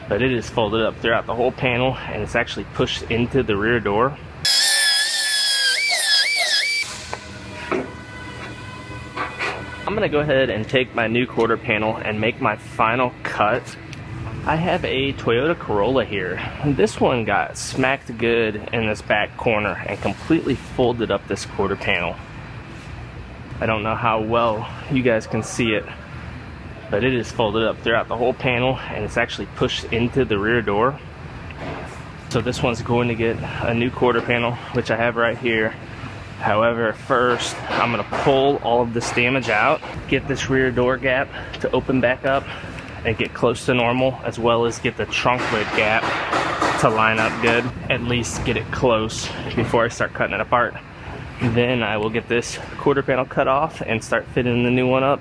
but it is folded up throughout the whole panel and it's actually pushed into the rear door. I'm gonna go ahead and take my new quarter panel and make my final cut. I have a Toyota Corolla here. This one got smacked good in this back corner and completely folded up this quarter panel. I don't know how well you guys can see it, but it is folded up throughout the whole panel and it's actually pushed into the rear door. So this one's going to get a new quarter panel, which I have right here. However, first I'm going to pull all of this damage out, get this rear door gap to open back up and get close to normal, as well as get the trunk lid gap to line up good. At least get it close before I start cutting it apart. Then I will get this quarter panel cut off and start fitting the new one up.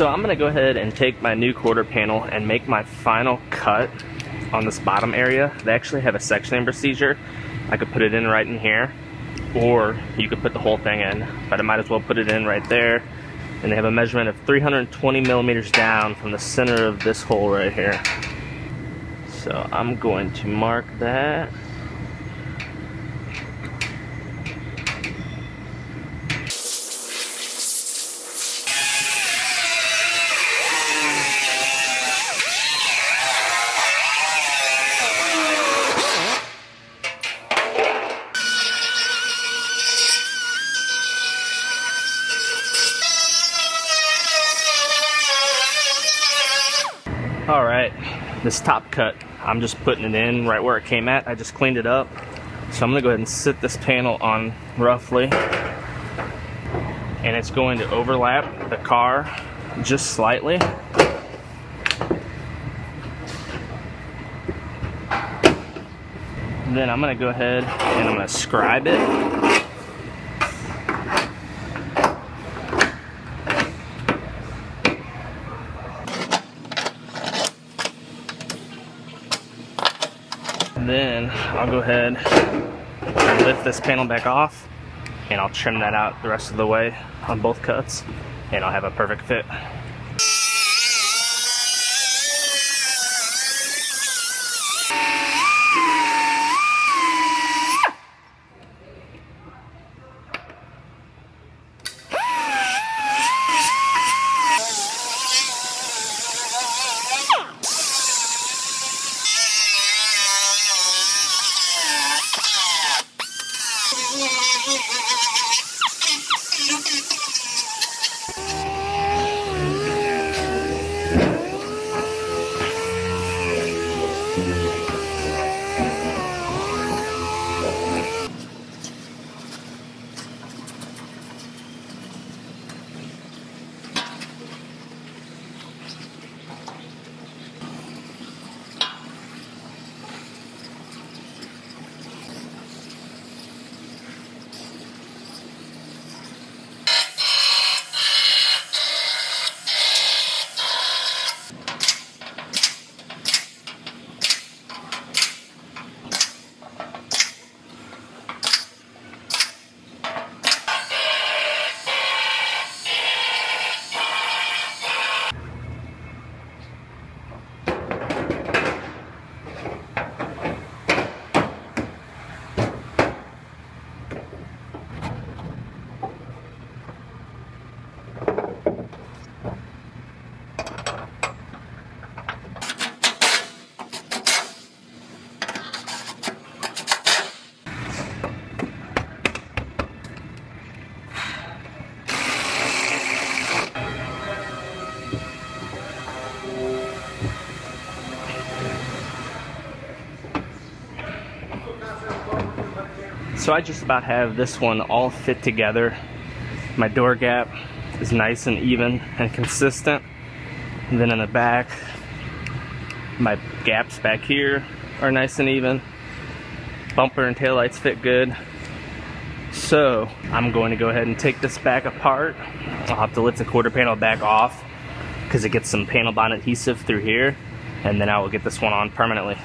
So I'm gonna go ahead and take my new quarter panel and make my final cut on this bottom area. They actually have a sectioning procedure. I could put it in right in here, or you could put the whole thing in, but I might as well put it in right there. And they have a measurement of 320 millimeters down from the center of this hole right here. So I'm going to mark that. Alright, this top cut, I'm just putting it in right where it came at. I just cleaned it up. So I'm going to go ahead and sit this panel on roughly. And it's going to overlap the car just slightly. Then I'm going to go ahead and I'm going to scribe it. Then I'll go ahead and lift this panel back off and I'll trim that out the rest of the way on both cuts and I'll have a perfect fit. So I just about have this one all fit together. My door gap is nice and even and consistent. And then in the back, my gaps back here are nice and even. Bumper and taillights fit good. So I'm going to go ahead and take this back apart. I'll have to lift the quarter panel back off because it gets some panel bond adhesive through here, and then I will get this one on permanently.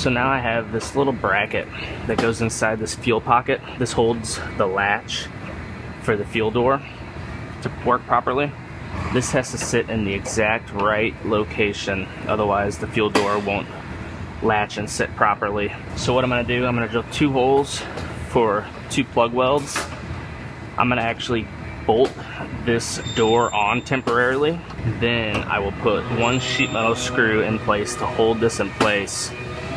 So now I have this little bracket that goes inside this fuel pocket. This holds the latch for the fuel door to work properly. This has to sit in the exact right location, otherwise the fuel door won't latch and sit properly. So what I'm gonna do, I'm gonna drill 2 holes for 2 plug welds. I'm gonna actually bolt this door on temporarily. Then I will put 1 sheet metal screw in place to hold this in place,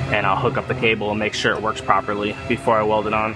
and I'll hook up the cable and make sure it works properly before I weld it on.